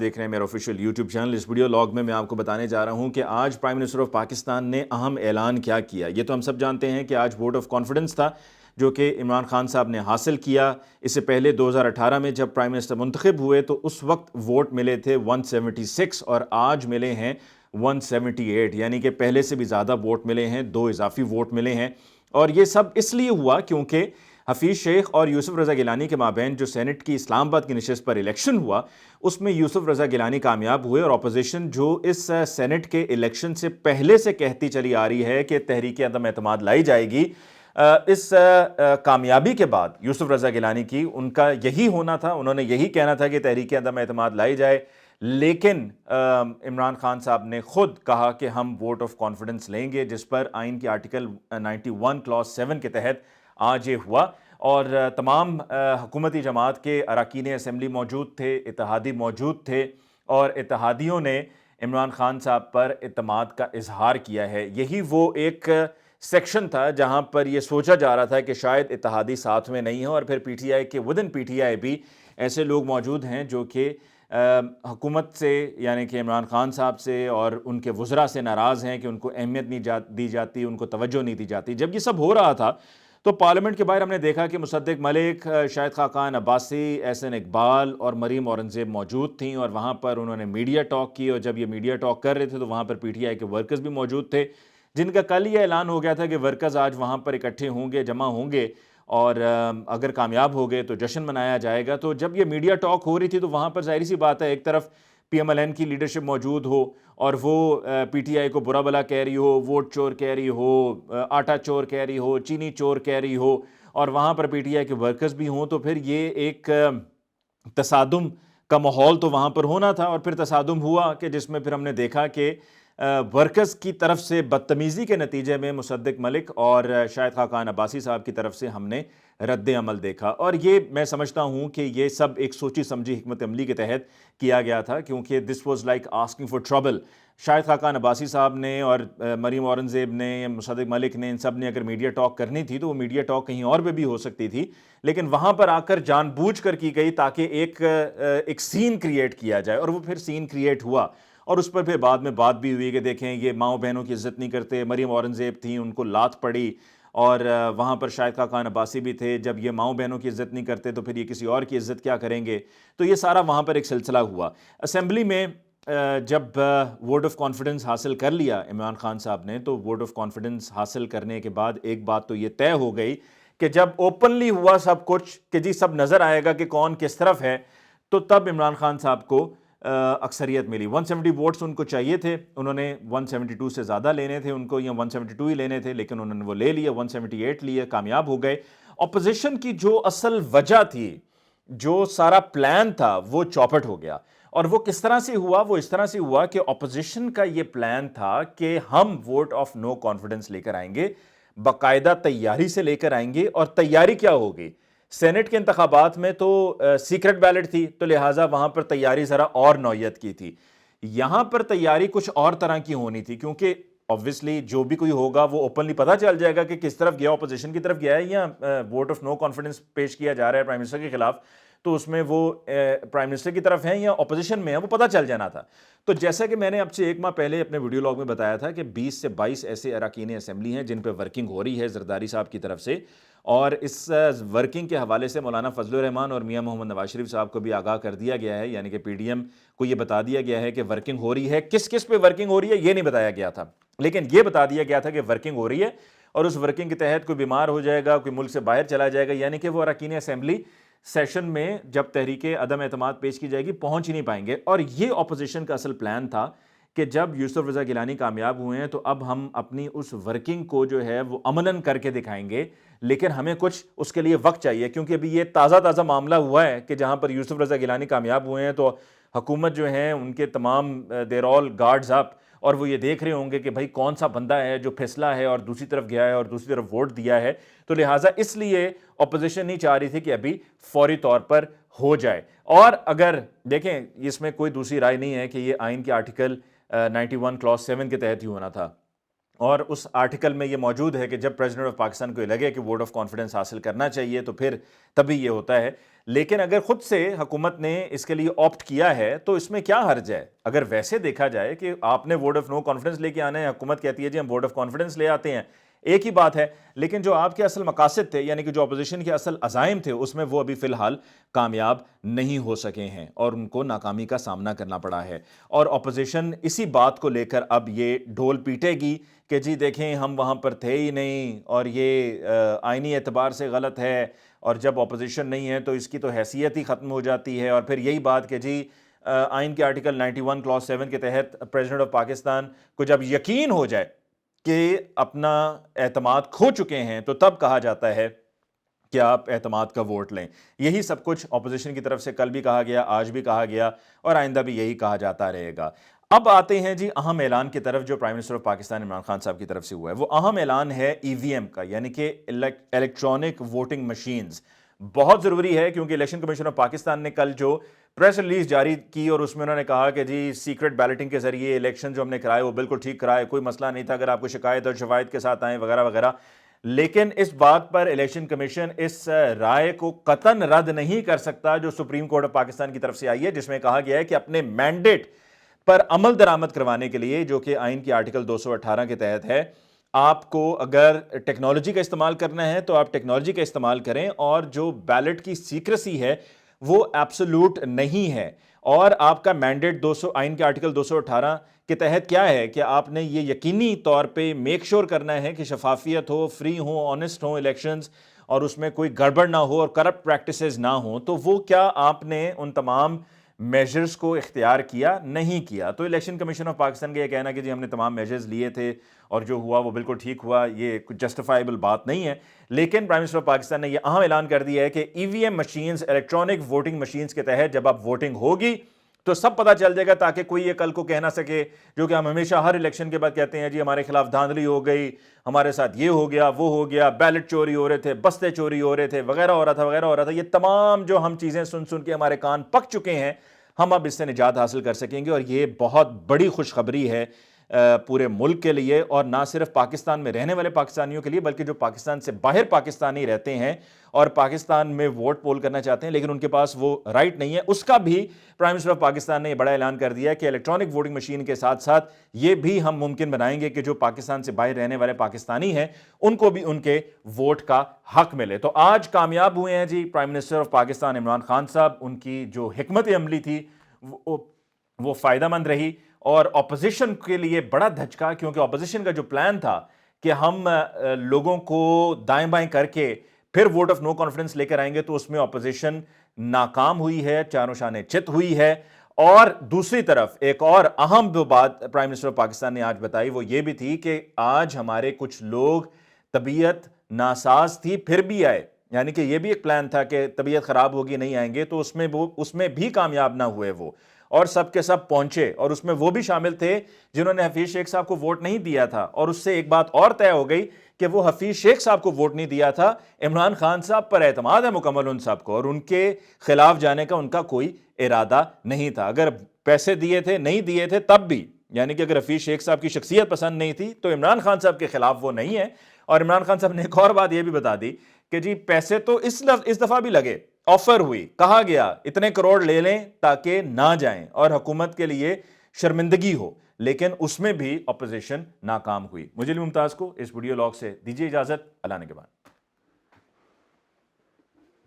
دیکھ رہے ہیں میرا آفیشیل یوٹیوب چینل. اس ویڈیو لاگ میں آپ کو بتانے جا رہا ہوں کہ آج پرائم منسٹر آف پاکستان نے اہم اعلان کیا کیا. یہ تو ہم سب جانتے ہیں کہ آج ووٹ آف کانفیڈنس تھا جو کہ عمران خان صاحب نے حاصل کیا. اس سے پہلے 2018 میں جب پرائم منسٹر منتخب ہوئے تو اس وقت ووٹ ملے تھے 176 اور آج ملے ہیں 178، یعنی کہ پہلے سے بھی زیادہ ووٹ ملے ہیں، 2 اضافی ووٹ ملے ہیں. اور یہ سب اس لیے ہوا کیونکہ حفیظ شیخ اور یوسف رضا گیلانی کے مابین جو سینٹ کی اسلام آباد کی نشست پر الیکشن ہوا اس میں یوسف رضا گیلانی کامیاب ہوئے، اور اپوزیشن جو اس سینٹ کے الیکشن سے پہلے سے کہتی چلی آ رہی ہے کہ تحریک عدم اعتماد لائی جائے گی، اس کامیابی کے بعد یوسف رضا گیلانی کی ان کا یہی ہونا تھا، انہوں نے یہی کہنا تھا کہ تحریک عدم اعتماد لائی جائے. لیکن عمران خان صاحب نے خود کہا کہ ہم ووٹ آف کانفیڈنس لیں گے، جس پر آئین کے آرٹیکل 91 کلاس 7 کے تحت آج یہ ہوا. اور تمام حکومتی جماعت کے اراکین اسمبلی موجود تھے، اتحادی موجود تھے، اور اتحادیوں نے عمران خان صاحب پر اعتماد کا اظہار کیا ہے. یہی وہ ایک سیکشن تھا جہاں پر یہ سوچا جا رہا تھا کہ شاید اتحادی ساتھ میں نہیں ہیں، اور پھر پی ٹی آئی کے ودن پی ٹی آئی بھی ایسے لوگ موجود ہیں جو کہ حکومت سے، یعنی کہ عمران خان صاحب سے اور ان کے وزراء سے ناراض ہیں کہ ان کو اہمیت نہیں دی جاتی، ان کو توجہ نہیں دی جاتی. جب یہ سب ہو رہا تھا تو پارلیمنٹ کے باہر ہم نے دیکھا کہ مصدق ملک، شاہد خاقان عباسی، احسن اقبال اور مریم اورنگزیب موجود تھیں، اور وہاں پر انہوں نے میڈیا ٹاک کی. اور جب یہ میڈیا ٹاک کر رہے تھے تو وہاں پر پی ٹی آئی کے ورکرز بھی موجود تھے، جن کا کل یہ اعلان ہو گیا تھا کہ ورکرز آج وہاں پر اکٹھے ہوں گے، جمع ہوں گے، اور اگر کامیاب ہو گئے تو جشن منایا جائے گا. تو جب یہ میڈیا ٹاک ہو رہی تھی تو وہاں پر ظاہری سی بات ہے ایک طرف پی ایم ایل این کی لیڈرشپ موجود ہو اور وہ پی ٹی آئی کو برا بلا کہہ رہی ہو، ووٹ چور کہہ رہی ہو، آٹا چور کہہ رہی ہو، چینی چور کہہ رہی ہو، اور وہاں پر پی ٹی آئی کے ورکرز بھی ہوں، تو پھر یہ ایک تصادم کا ماحول تو وہاں پر ہونا تھا. اور پھر تصادم ہوا کہ جس میں پھر ہم نے دیکھا کہ ورکرز کی طرف سے بدتمیزی کے نتیجے میں مصدق ملک اور شاہد خاقان عباسی صاحب کی طرف سے ہم نے رد عمل دیکھا. اور یہ میں سمجھتا ہوں کہ یہ سب ایک سوچی سمجھی حکمت عملی کے تحت کیا گیا تھا، کیونکہ this was like asking for trouble. Shahid Khaqan Abbasi صاحب نے اور مریم اورنگزیب نے، مصدق ملک نے، ان سب نے اگر میڈیا ٹاک کرنی تھی تو وہ میڈیا ٹاک کہیں اور پہ بھی ہو سکتی تھی، لیکن وہاں پر آ کر جان بوجھ کر کی گئی تاکہ ایک سین کریٹ کیا جائے. اور وہ پھر سین کریٹ ہوا، اور اس پر پھر بعد میں بات بھی ہوئی کہ دیکھیں یہ ماؤں بہنوں کی عزت نہیں کرتے. مریم اورنگزیب تھیں، ان کو لات پڑی، اور وہاں پر شاہد خاقان عباسی بھی تھے. جب یہ ماؤں بہنوں کی عزت نہیں کرتے تو پھر یہ کسی اور کی عزت کیا کریں گے؟ تو یہ سارا وہاں پر ایک سلسلہ ہوا. اسمبلی میں جب ووٹ آف کانفیڈنس حاصل کر لیا عمران خان صاحب نے، تو ووٹ آف کانفیڈنس حاصل کرنے کے بعد ایک بات تو یہ طے ہو گئی کہ جب اوپنلی ہوا سب کچھ کہ جی سب نظر آئے گا کہ کون کس طرف ہے، تو تب عمران خان صاحب کو اکثریت ملی. 170 ووٹس ان کو چاہیے تھے، انہوں نے 172 سے زیادہ لینے تھے ان کو، یا 172 ہی لینے تھے، لیکن انہوں نے وہ لے لیے، 178 لیے، کامیاب ہو گئے. اپوزیشن کی جو اصل وجہ تھی، جو سارا پلان تھا، وہ چوپٹ ہو گیا. اور وہ کس طرح سے ہوا؟ وہ اس طرح سے ہوا کہ اپوزیشن کا یہ پلان تھا کہ ہم ووٹ آف نو کانفیڈنس لے کر آئیں گے، باقاعدہ تیاری سے لے کر آئیں گے. اور تیاری کیا ہوگی؟ سینٹ کے انتخابات میں تو سیکرٹ بیلٹ تھی، تو لہٰذا وہاں پر تیاری ذرا اور نوعیت کی تھی. یہاں پر تیاری کچھ اور طرح کی ہونی تھی، کیونکہ obviously جو بھی کوئی ہوگا وہ اوپنلی پتہ چل جائے گا کہ کس طرف گیا، اپوزیشن کی طرف گیا ہے یا ووٹ آف نو کانفیڈنس پیش کیا جا رہا ہے پرائم منسٹر کے خلاف، تو اس میں وہ پرائم منسٹر کی طرف ہیں یا اپوزیشن میں ہیں، وہ پتہ چل جانا تھا. تو جیسا کہ میں نے اب سے 1 ماہ پہلے اپنے ویڈیو لاگ میں بتایا تھا کہ 20 سے 22 ایسے اراکین اسمبلی ہیں جن پہ ورکنگ ہو رہی ہے زرداری صاحب کی طرف سے، اور اس ورکنگ کے حوالے سے مولانا فضل الرحمان اور میاں محمد نواز شریف صاحب کو بھی آگاہ کر دیا گیا ہے، یعنی کہ پی ڈی ایم کو یہ بتا دیا گیا ہے کہ ورکنگ ہو رہی ہے. کس کس پہ ورکنگ ہو رہی ہے یہ نہیں بتایا گیا تھا، لیکن یہ بتا دیا گیا تھا کہ ورکنگ ہو رہی ہے، اور اس ورکنگ کے تحت کوئی بیمار ہو جائے گا، کوئی ملک سے باہر چلا جائے گا، یعنی کہ وہ اراکین اسمبلی سیشن میں جب تحریک عدم اعتماد پیش کی جائے گی پہنچ ہی نہیں پائیں گے. اور یہ اپوزیشن کا اصل پلان تھا کہ جب یوسف رضا گیلانی کامیاب ہوئے ہیں تو اب ہم اپنی اس ورکنگ کو جو ہے وہ عملاً کر کے دکھائیں گے، لیکن ہمیں کچھ اس کے لیے وقت چاہیے، کیونکہ ابھی یہ تازہ معاملہ ہوا ہے کہ جہاں پر یوسف رضا گیلانی کامیاب ہوئے ہیں تو حکومت جو ہے ان کے تمام دیر آل گارڈز اپ، اور وہ یہ دیکھ رہے ہوں گے کہ بھائی کون سا بندہ ہے جو پھسلا ہے اور دوسری طرف گیا ہے اور دوسری طرف ووٹ دیا ہے. تو لہٰذا اس لیے اپوزیشن نہیں چاہ رہی تھی کہ ابھی فوری طور پر ہو جائے. اور اگر دیکھیں اس میں کوئی دوسری رائے نہیں ہے کہ یہ آئین کے آرٹیکل 91 کلاس 7 کے تحت ہی ہونا تھا. اور اس آرٹیکل میں یہ موجود ہے کہ جب پریزیڈنٹ آف پاکستان کو لگے کہ ووٹ آف کانفیڈنس حاصل کرنا چاہیے تو پھر تبھی یہ ہوتا ہے. لیکن اگر خود سے حکومت نے اس کے لیے آپٹ کیا ہے تو اس میں کیا حرج ہے؟ اگر ویسے دیکھا جائے کہ آپ نے ووٹ آف نو کانفیڈنس لے کے آنا ہے، حکومت کہتی ہے جی ہم ووٹ آف کانفیڈنس لے آتے ہیں، ایک ہی بات ہے. لیکن جو آپ کے اصل مقاصد تھے، یعنی کہ جو اپوزیشن کے اصل عزائم تھے، اس میں وہ ابھی فی الحال کامیاب نہیں ہو سکے ہیں اور ان کو ناکامی کا سامنا کرنا پڑا ہے. اور اپوزیشن اسی بات کو لے کر اب یہ ڈھول پیٹے گی کہ جی دیکھیں ہم وہاں پر تھے ہی نہیں اور یہ آئینی اعتبار سے غلط ہے، اور جب اپوزیشن نہیں ہے تو اس کی تو حیثیت ہی ختم ہو جاتی ہے. اور پھر یہی بات کہ جی آئین کے آرٹیکل 91 کلاس 7 کے تحت پریزیڈنٹ آف پاکستان کو جب یقین ہو جائے کہ اپنا اعتماد کھو چکے ہیں تو تب کہا جاتا ہے کہ آپ اعتماد کا ووٹ لیں. یہی سب کچھ اپوزیشن کی طرف سے کل بھی کہا گیا، آج بھی کہا گیا اور آئندہ بھی یہی کہا جاتا رہے گا. اب آتے ہیں جی اہم اعلان کی طرف جو prime minister of Pakistan Imran Khan صاحب کی طرف سے ہوا ہے. وہ اہم اعلان ہے ای وی ایم کا، یعنی کہ الیکٹرانک ووٹنگ مشینز. بہت ضروری ہے کیونکہ الیکشن کمیشن آف پاکستان نے کل جو پریس ریلیز جاری کی اور اس میں انہوں نے کہا کہ جی سیکرٹ بیلٹنگ کے ذریعے الیکشن جو ہم نے کرائے وہ بالکل ٹھیک کرائے، کوئی مسئلہ نہیں تھا، اگر آپ کو شکایت اور شفایت کے ساتھ آئیں وغیرہ وغیرہ. لیکن اس بات پر الیکشن کمیشن اس رائے کو قطعاً رد نہیں کر سکتا جو سپریم کورٹ آف پاکستان کی طرف سے آئی ہے، جس میں کہا گیا ہے کہ اپنے مینڈیٹ پر عمل درآمد کروانے کے لیے، جو کہ آئین کی آرٹیکل 218 کے تحت ہے، آپ کو اگر ٹیکنالوجی کا استعمال کرنا ہے تو آپ ٹیکنالوجی کا استعمال کریں، اور جو بیلٹ کی سیکریسی ہے وہ ایبسولوٹ نہیں ہے. اور آپ کا مینڈیٹ آئین کے آرٹیکل 218 کے تحت کیا ہے کہ آپ نے یہ یقینی طور پہ میک شور کرنا ہے کہ شفافیت ہو، فری ہوں، آنیسٹ ہوں الیکشنز، اور اس میں کوئی گڑبڑ نہ ہو اور کرپٹ پریکٹسز نہ ہوں. تو وہ کیا آپ نے ان تمام میجرز کو اختیار کیا؟ نہیں کیا. تو الیکشن کمیشن آف پاکستان کا یہ کہنا کہ جی ہم نے تمام میجرز لیے تھے اور جو ہوا وہ بالکل ٹھیک ہوا، یہ کچھ جسٹیفائبل بات نہیں ہے. لیکن پرائم منسٹر آف پاکستان نے یہ اہم اعلان کر دیا ہے کہ E V M machines, electronic voting machines کے تحت جب اب ووٹنگ ہوگی تو سب پتہ چل جائے گا، تاکہ کوئی یہ کل کو کہہ نہ سکے جو کہ ہم ہمیشہ ہر الیکشن کے بعد کہتے ہیں جی ہمارے خلاف دھاندلی ہو گئی، ہمارے ساتھ یہ ہو گیا، وہ ہو گیا، بیلٹ چوری ہو رہے تھے، بستے چوری ہو رہے تھے، وغیرہ ہو رہا تھا وغیرہ ہو رہا تھا. یہ تمام جو ہم چیزیں سن کے ہمارے کان پک چکے ہیں، ہم اب اس سے نجات حاصل کر سکیں گے. اور یہ بہت بڑی خوشخبری ہے پورے ملک کے لیے، اور نہ صرف پاکستان میں رہنے والے پاکستانیوں کے لیے بلکہ جو پاکستان سے باہر پاکستانی رہتے ہیں اور پاکستان میں ووٹ پول کرنا چاہتے ہیں لیکن ان کے پاس وہ رائٹ نہیں ہے. اس کا بھی پرائم منسٹر آف پاکستان نے یہ بڑا اعلان کر دیا ہے کہ الیکٹرانک ووٹنگ مشین کے ساتھ ساتھ یہ بھی ہم ممکن بنائیں گے کہ جو پاکستان سے باہر رہنے والے پاکستانی ہیں ان کو بھی ان کے ووٹ کا حق ملے. تو آج کامیاب ہوئے ہیں جی prime minister of Pakistan Imran Khan صاحب. ان کی جو حکمت عملی تھی وہ فائدہ مند رہی اور اپوزیشن کے لیے بڑا دھچکا، کیونکہ اپوزیشن کا جو پلان تھا کہ ہم لوگوں کو دائیں بائیں کر کے پھر ووٹ آف نو کانفیڈنس لے کر آئیں گے، تو اس میں اپوزیشن ناکام ہوئی ہے، چاروں شانے چت ہوئی ہے. اور دوسری طرف ایک اور اہم جو بات پرائم منسٹر آف پاکستان نے آج بتائی وہ یہ بھی تھی کہ آج ہمارے کچھ لوگ طبیعت ناساز تھی پھر بھی آئے، یعنی کہ یہ بھی ایک پلان تھا کہ طبیعت خراب ہوگی نہیں آئیں گے، تو اس میں بھی کامیاب نہ ہوئے وہ، اور سب کے سب پہنچے. اور اس میں وہ بھی شامل تھے جنہوں نے حفیظ شیخ صاحب کو ووٹ نہیں دیا تھا، اور اس سے ایک بات اور طے ہو گئی کہ وہ حفیظ شیخ صاحب کو ووٹ نہیں دیا تھا، عمران خان صاحب پر اعتماد ہے مکمل ان سب کو، اور ان کے خلاف جانے کا ان کا کوئی ارادہ نہیں تھا. اگر پیسے دیے تھے نہیں دیے تھے تب بھی، یعنی کہ اگر حفیظ شیخ صاحب کی شخصیت پسند نہیں تھی تو عمران خان صاحب کے خلاف وہ نہیں ہے. اور عمران خان صاحب نے ایک اور بات یہ بھی بتا دی کہ جی پیسے تو اس دفعہ بھی لگے، آفر ہوئی، کہا گیا اتنے کروڑ لے لیں تاکہ نہ جائیں اور حکومت کے لیے شرمندگی ہو، لیکن اس میں بھی اپوزیشن ناکام ہوئی. مجھے ممتاز کو اس ویڈیو لاگ سے دیجیے اجازت. اللہ نے کے بعد.